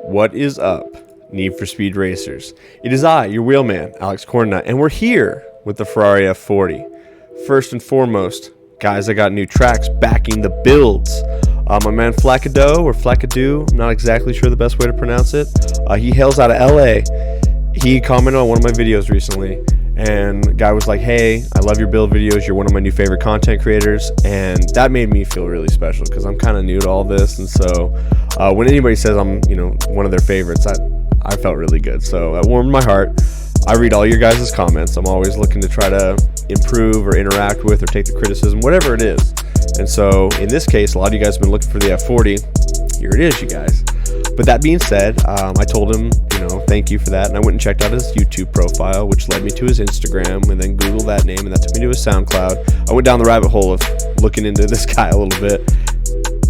What is up, Need for Speed Racers? It is I, your wheelman, Alex Cornnut, and we're here with the Ferrari F40. First and foremost, guys, I got new tracks backing the builds. My man Flacado, or Flacadoo, I'm not exactly sure the best way to pronounce it. He hails out of LA. He commented on one of my videos recently, and the guy was like, hey, I love your build videos. You're one of my new favorite content creators. And that made me feel really special because I'm kind of new to all this. And so when anybody says I'm, one of their favorites, I felt really good. So that warmed my heart. I read all your guys' comments. I'm always looking to try to improve or interact with or take the criticism, whatever it is. And so in this case, a lot of you guys have been looking for the F40. Here it is, you guys. But that being said, I told him, thank you for that. And I went and checked out his YouTube profile, which led me to his Instagram, and then Googled that name, and that took me to his SoundCloud. I went down the rabbit hole of looking into this guy a little bit.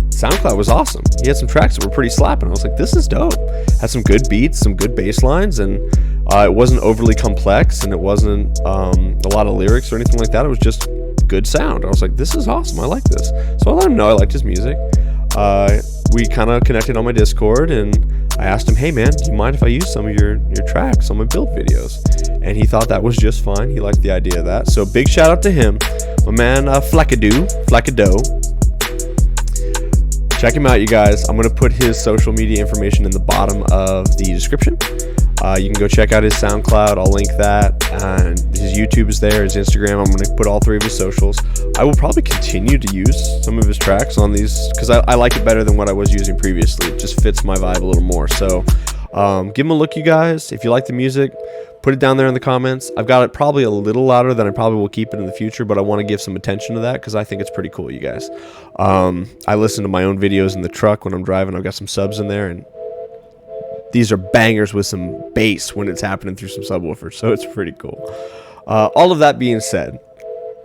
SoundCloud was awesome. He had some tracks that were pretty slapping. I was like, this is dope. Had some good beats, some good bass lines, and it wasn't overly complex, and it wasn't a lot of lyrics or anything like that. It was just good sound. I was like, this is awesome. I like this. So I let him know I liked his music. We kind of connected on my Discord, and I asked him, hey man, do you mind if I use some of your tracks on my build videos? And he thought that was just fine. He liked the idea of that. So big shout out to him. My man Flacado. Check him out, you guys. I'm going to put his social media information in the bottom of the description. You can go check out his SoundCloud. I'll link that. And his YouTube is there, his Instagram. I'm going to put all three of his socials. I will probably continue to use some of his tracks on these because I like it better than what I was using previously. It just fits my vibe a little more. So give him a look, you guys. If you like the music, put it down there in the comments. I've got it probably a little louder than I probably will keep it in the future, but I want to give some attention to that because I think it's pretty cool, you guys. I listen to my own videos in the truck when I'm driving. I've got some subs in there, and these are bangers with some bass when it's happening through some subwoofers, so it's pretty cool. All of that being said,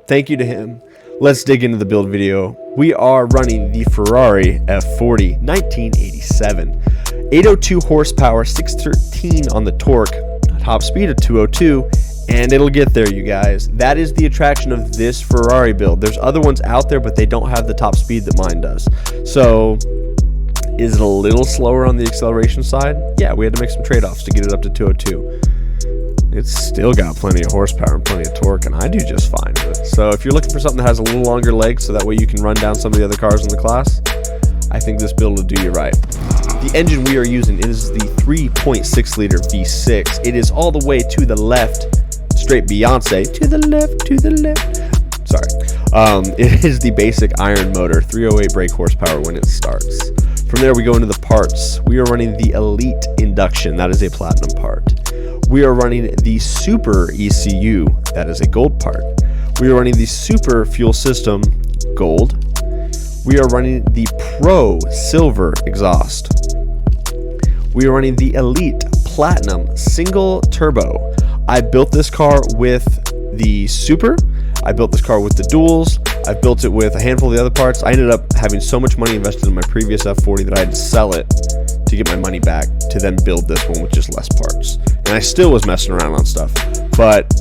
thank you to him. Let's dig into the build video. We are running the Ferrari F40 1987. 802 horsepower, 613 on the torque, top speed of 202, and it'll get there, you guys. That is the attraction of this Ferrari build. There's other ones out there, but they don't have the top speed that mine does. So is it a little slower on the acceleration side? Yeah, we had to make some trade-offs to get it up to 202. It's still got plenty of horsepower and plenty of torque, and I do just fine with it. So if you're looking for something that has a little longer legs so that way you can run down some of the other cars in the class, I think this build will do you right. The engine we are using is the 3.6 liter V6. It is all the way to the left, straight Beyonce, to the left. Sorry. It is the basic iron motor, 308 brake horsepower when it starts. From there, we go into the parts. We are running the Elite induction. That is a platinum part. We are running the Super ECU. That is a gold part. We are running the Super fuel system, gold. We are running the Pro silver exhaust. We are running the Elite platinum single turbo. I built this car with the Super. I built this car with the duals. I built it with a handful of the other parts. I ended up having so much money invested in my previous F40 that I had to sell it to get my money back to then build this one with just less parts. And I still was messing around on stuff. But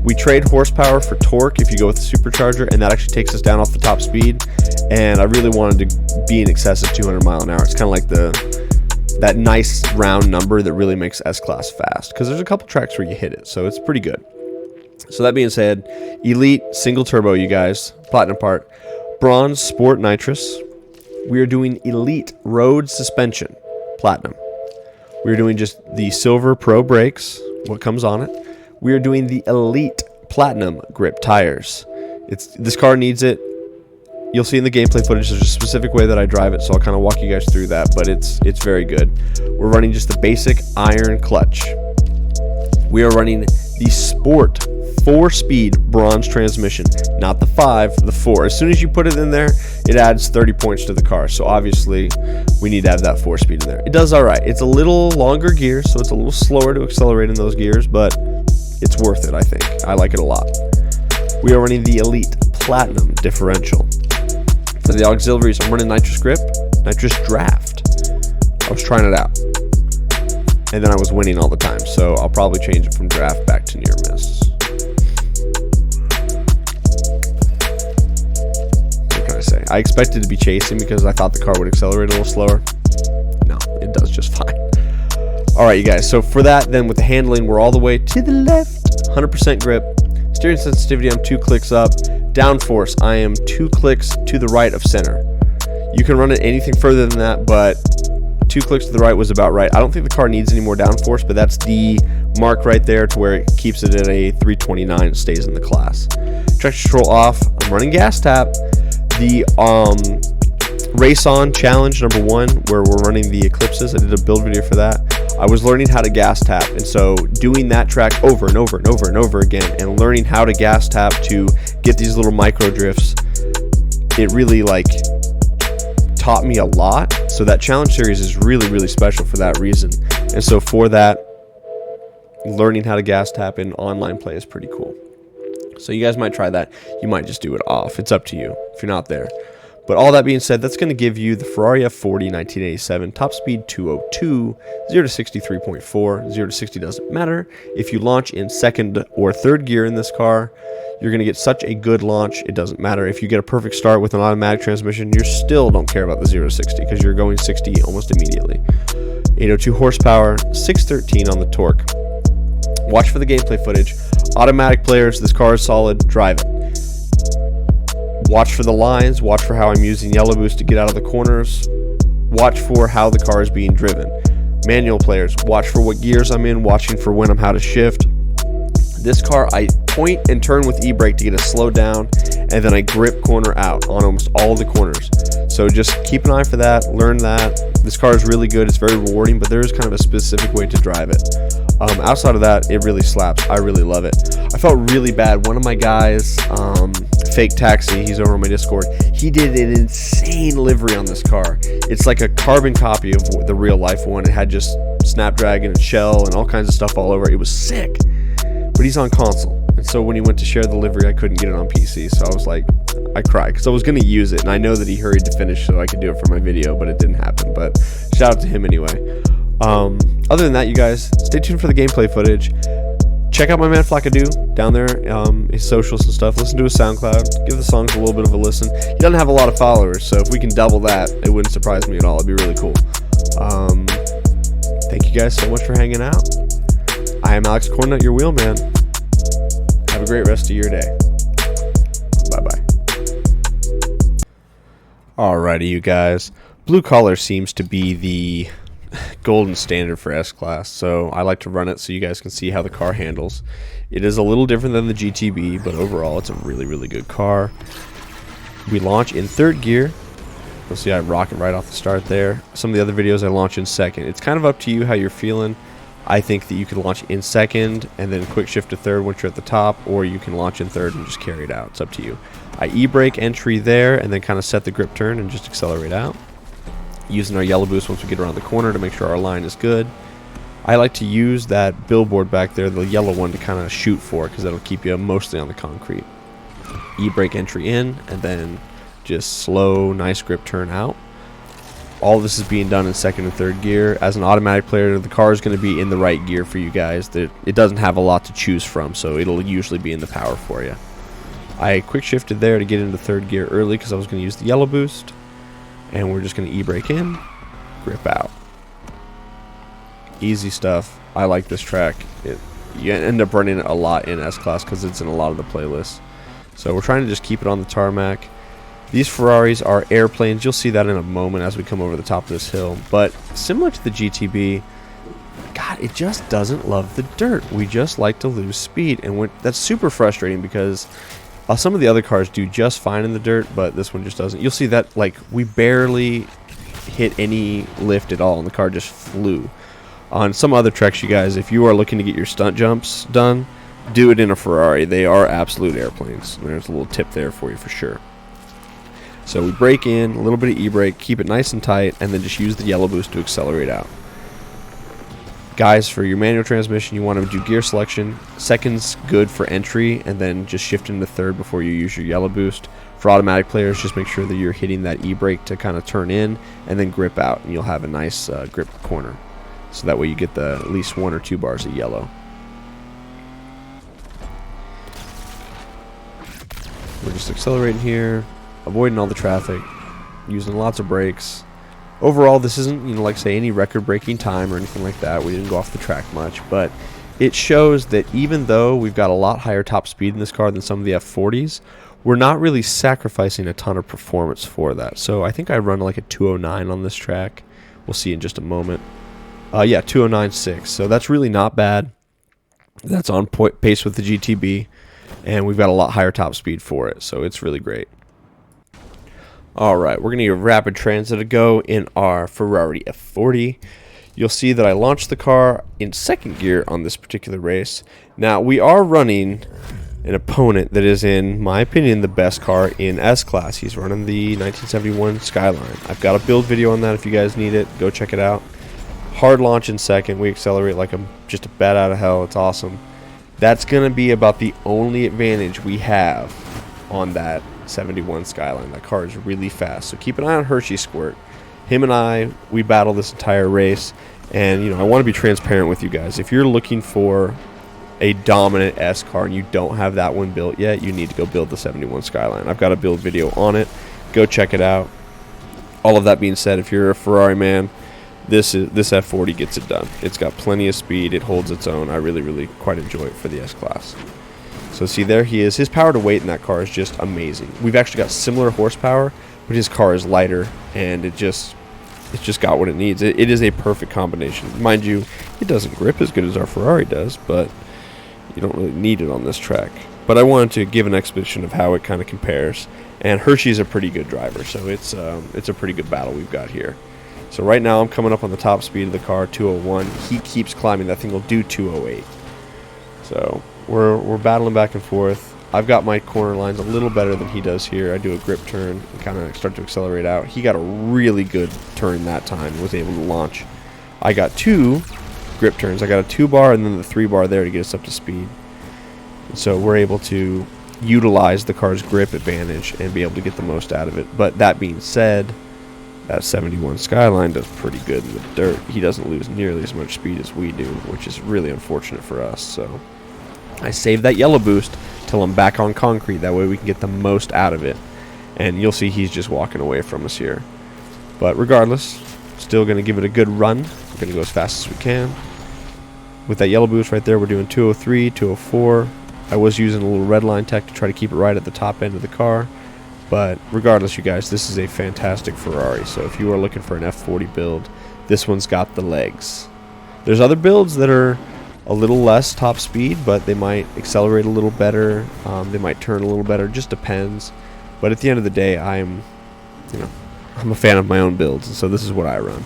we trade horsepower for torque if you go with the supercharger, and that actually takes us down off the top speed. And I really wanted to be in excess of 200 mile an hour. It's kind of like that nice round number that really makes S-Class fast, because there's a couple tracks where you hit it, so it's pretty good. So that being said, Elite single turbo, you guys, platinum part, bronze sport nitrous. We are doing Elite road suspension, platinum. We are doing just the silver pro brakes, what comes on it. We are doing the Elite platinum grip tires. This car needs it. You'll see in the gameplay footage there's a specific way that I drive it, so I'll kind of walk you guys through that, but it's very good. We're running just the basic iron clutch. We are running the Sport 4-speed bronze transmission, not the 5, the 4. As soon as you put it in there, it adds 30 points to the car, so obviously we need to have that 4-speed in there. It does all right. It's a little longer gear, so it's a little slower to accelerate in those gears, but it's worth it, I think. I like it a lot. We are running the Elite Platinum differential. For the auxiliaries, I'm running nitrous grip, nitrous draft. I was trying it out, and then I was winning all the time, so I'll probably change it from draft back to near miss. What can I say? I expected to be chasing because I thought the car would accelerate a little slower. No, it does Alright, you guys, so for that, then with the handling, we're all the way to the left. 100% grip. Steering sensitivity, I'm 2 clicks up. Downforce, I am 2 clicks to the right of center. You can run it anything further than that, but 2 clicks to the right was about right. I don't think the car needs any more downforce, but that's the mark right there to where it keeps it at a 329 and stays in the class. Traction control off. I'm running gas tap. The Race On Challenge number 1, where we're running the Eclipses. I did a build video for that. I was learning how to gas tap, and so doing that track over and over and over and over again, and learning how to gas tap to get these little micro drifts, it really like taught me a lot. So that challenge series is really, really special for that reason. And so for that, learning how to gas tap in online play is pretty cool. So you guys might try that. You might just do it off. It's up to you if you're not there. But all that being said, that's going to give you the Ferrari F40 1987, top speed 202, 0 to 63.4, 0 to 60 doesn't matter. If you launch in second or third gear in this car, you're going to get such a good launch, it doesn't matter. If you get a perfect start with an automatic transmission, you still don't care about the 0 to 60 because you're going 60 almost immediately. 802 horsepower, 613 on the torque. Watch for the gameplay footage. Automatic players, this car is solid, drive it. Watch for the lines, watch for how I'm using yellow boost to get out of the corners. Watch for how the car is being driven. Manual players, watch for what gears I'm in, watching for when I'm how to shift. This car, I point and turn with e-brake to get it slowed down, and then I grip corner out on almost all the corners. So just keep an eye for that, learn that. This car is really good, it's very rewarding, but there is kind of a specific way to drive it. Outside of that, it really slaps. I really love it. I felt really bad. One of my guys, Fake Taxi, he's over on my Discord, he did an insane livery on this car. It's like a carbon copy of the real life one. It had just Snapdragon and Shell and all kinds of stuff all over it. It was sick. But he's on console, and so when he went to share the livery, I couldn't get it on PC, so I was like, I cried, because I was going to use it, and I know that he hurried to finish so I could do it for my video, but it didn't happen. But shout out to him anyway. Other than that, you guys, stay tuned for the gameplay footage. Check out my man Flacadoo down there, his socials and stuff. Listen to his SoundCloud. Give the songs a little bit of a listen. He doesn't have a lot of followers, so if we can double that, it wouldn't surprise me at all. It'd be really cool. Thank you guys so much for hanging out. I am Alex Cornnut, your wheelman. Have a great rest of your day. Bye-bye. Alrighty, you guys. Blue collar seems to be the golden standard for S-Class, so I like to run it so you guys can see how the car handles. It is a little different than the GTB, but overall it's a really, really good car. We launch in third gear. You'll see I rock it right off the start there. Some of the other videos I launch in second. It's kind of up to you how you're feeling. I think that you could launch in second and then quick shift to third once you're at the top, or you can launch in third and just carry it out. It's up to you. I e-brake entry there and then kind of set the grip turn and just accelerate out. Using our yellow boost once we get around the corner to make sure our line is good. I like to use that billboard back there, the yellow one, to kind of shoot for, because that'll keep you mostly on the concrete. E-brake entry in and then just slow, nice grip turn out. All this is being done in second and third gear. As an automatic player, the car is going to be in the right gear for you guys. It doesn't have a lot to choose from, so it'll usually be in the power for you. I quick shifted there to get into third gear early because I was going to use the yellow boost. And we're just going to e-brake in, grip out. Easy stuff. I like this track. You end up running it a lot in S-Class because it's in a lot of the playlists. So we're trying to just keep it on the tarmac. These Ferraris are airplanes. You'll see that in a moment as we come over the top of this hill. But similar to the GTB, God, it just doesn't love the dirt. We just like to lose speed. And that's super frustrating because some of the other cars do just fine in the dirt, but this one just doesn't. You'll see that, like, we barely hit any lift at all, and the car just flew. On some other tracks, you guys, if you are looking to get your stunt jumps done, do it in a Ferrari. They are absolute airplanes. There's a little tip there for you for sure. So we brake in, a little bit of e-brake, keep it nice and tight, and then just use the yellow boost to accelerate out. Guys, for your manual transmission, you want to do gear selection. Second's good for entry, and then just shift into third before you use your yellow boost. For automatic players, just make sure that you're hitting that e-brake to kind of turn in, and then grip out, and you'll have a nice grip corner. So that way you get at least 1 or 2 bars of yellow. We're just accelerating here, avoiding all the traffic, using lots of brakes, Overall, this isn't, like say, any record-breaking time or anything like that. We didn't go off the track much, but it shows that even though we've got a lot higher top speed in this car than some of the F40s, we're not really sacrificing a ton of performance for that. So I think I run like a 209 on this track. We'll see in just a moment. Yeah, 209.6. So that's really not bad. That's on pace with the GTB, and we've got a lot higher top speed for it, so it's really great. Alright, we're going to give rapid transit a go in our Ferrari F40. You'll see that I launched the car in second gear on this particular race. Now, we are running an opponent that is, in my opinion, the best car in S-Class. He's running the 1971 Skyline. I've got a build video on that if you guys need it. Go check it out. Hard launch in second. We accelerate like just a bat out of hell. It's awesome. That's going to be about the only advantage we have on that 71 Skyline. That car is really fast, so keep an eye on Hershey Squirt. Him and I, we battle this entire race, and I want to be transparent with you guys. If you're looking for a dominant S car and you don't have that one built yet, you need to go build the 71 Skyline. I've got a build video on it. Go check it out. All of that being said, if you're a Ferrari man, this F40 gets it done. It's got plenty of speed. It holds its own. I really quite enjoy it for the S-Class. So see, there he is. His power to weight in that car is just amazing. We've actually got similar horsepower, but his car is lighter, and it's just got what it needs. It is a perfect combination. Mind you, it doesn't grip as good as our Ferrari does, but you don't really need it on this track. But I wanted to give an exposition of how it kind of compares. And Hershey's a pretty good driver, so it's a pretty good battle we've got here. So right now I'm coming up on the top speed of the car, 201. He keeps climbing. That thing will do 208. So we're battling back and forth. I've got my corner lines a little better than he does here. I do a grip turn and kind of start to accelerate out. He got a really good turn that time and was able to launch. I got 2 grip turns. I got a 2-bar and then the 3-bar there to get us up to speed. So we're able to utilize the car's grip advantage and be able to get the most out of it. But that being said, that 71 Skyline does pretty good in the dirt. He doesn't lose nearly as much speed as we do, which is really unfortunate for us. So I saved that yellow boost till I'm back on concrete. That way we can get the most out of it. And you'll see he's just walking away from us here. But regardless, still going to give it a good run. We're going to go as fast as we can. With that yellow boost right there, we're doing 203, 204. I was using a little red line tech to try to keep it right at the top end of the car. But regardless, you guys, this is a fantastic Ferrari. So if you are looking for an F40 build, this one's got the legs. There's other builds that are a little less top speed, but they might accelerate a little better. They might turn a little better. Just depends. But at the end of the day, I'm a fan of my own builds, and so this is what I run.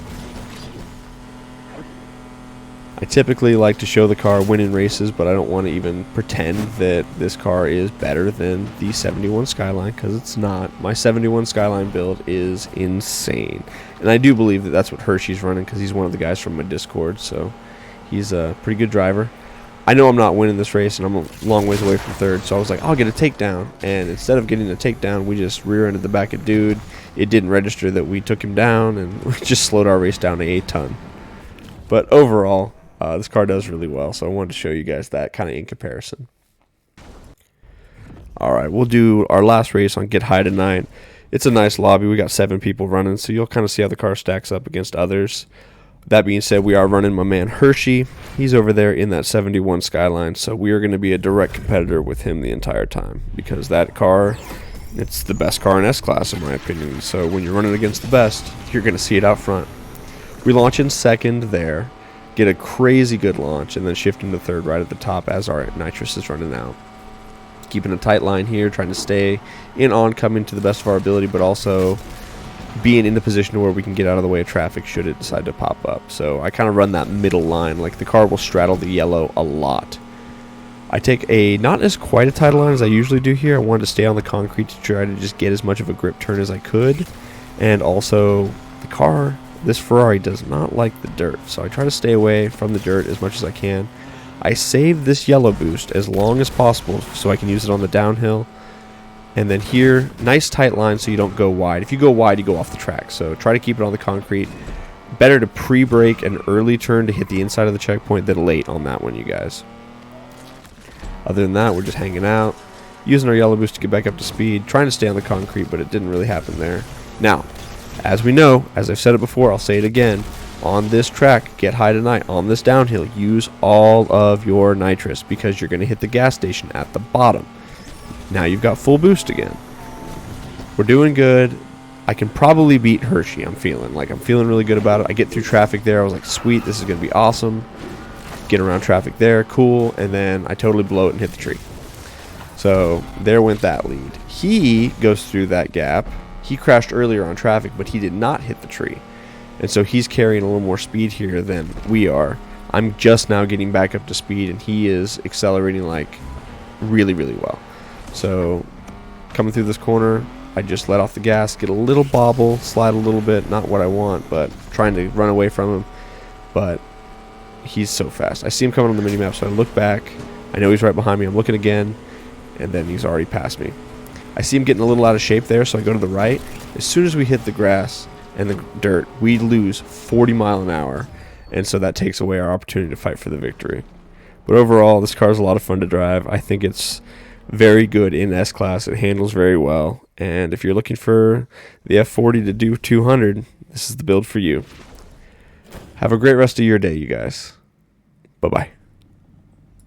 I typically like to show the car winning races, but I don't want to even pretend that this car is better than the 71 Skyline, because it's not. My 71 Skyline build is insane. And I do believe that that's what Hershey's running, because he's one of the guys from my Discord, so he's a pretty good driver. I know I'm not winning this race, and I'm a long ways away from third, so I was like, I'll get a takedown. And instead of getting a takedown, we just rear-ended the back of dude. It didn't register that we took him down, and we just slowed our race down to 8 ton. But overall, this car does really well, so I wanted to show you guys that kind of in comparison. Alright, we'll do our last race on Get High tonight. It's a nice lobby. We got 7 people running, so you'll kind of see how the car stacks up against others. That being said, we are running my man Hershey. He's over there in that 71 Skyline, so we are going to be a direct competitor with him the entire time, because that car, it's the best car in S-Class in my opinion. So when you're running against the best, you're going to see it out front. We launch in second there, get a crazy good launch, and then shift into third right at the top as our nitrous is running out. Keeping a tight line here, trying to stay in oncoming to the best of our ability, but also being in the position where we can get out of the way of traffic should it decide to pop up. So I kind of run that middle line, like the car will straddle the yellow a lot. I take a not as quite a tight line as I usually do here. I wanted to stay on the concrete to try to just get as much of a grip turn as I could. And also, the car, this Ferrari does not like the dirt, so I try to stay away from the dirt as much as I can. I save this yellow boost as long as possible so I can use it on the downhill. And then here, nice tight line so you don't go wide. If you go wide, you go off the track, so try to keep it on the concrete. Better to pre-brake an early turn to hit the inside of the checkpoint than late on that one, you guys. Other than that, we're just hanging out, using our yellow boost to get back up to speed, trying to stay on the concrete, but it didn't really happen there. Now, As we know, as I've said it before, I'll say it again, on this track, get high tonight, on this downhill, use all of your nitrous because you're going to hit the gas station at the bottom. Now you've got full boost again. We're doing good. I can probably beat Hershey. I'm feeling really good about it. I get through traffic there. I was like, sweet, this is going to be awesome. Get around traffic there, cool. And then I totally blow it and hit the tree. So there went that lead. He goes through that gap. He crashed earlier on traffic, but he did not hit the tree. And so he's carrying a little more speed here than we are. I'm just now getting back up to speed, and he is accelerating like really, really well. So coming through this corner, I just let off the gas, get a little bobble, slide a little bit, not what I want, but trying to run away from him. But he's so fast. I see him coming on the mini-map, so I look back. I know he's right behind me. I'm looking again, and then he's already past me. I see him getting a little out of shape there, so I go to the right. As soon as we hit the grass and the dirt, we lose 40 miles an hour, and so that takes away our opportunity to fight for the victory. But overall, this car is a lot of fun to drive. I think it's very good in S-Class. It handles very well. And if you're looking for the F40 to do 200, this is the build for you. Have a great rest of your day, you guys. Bye-bye.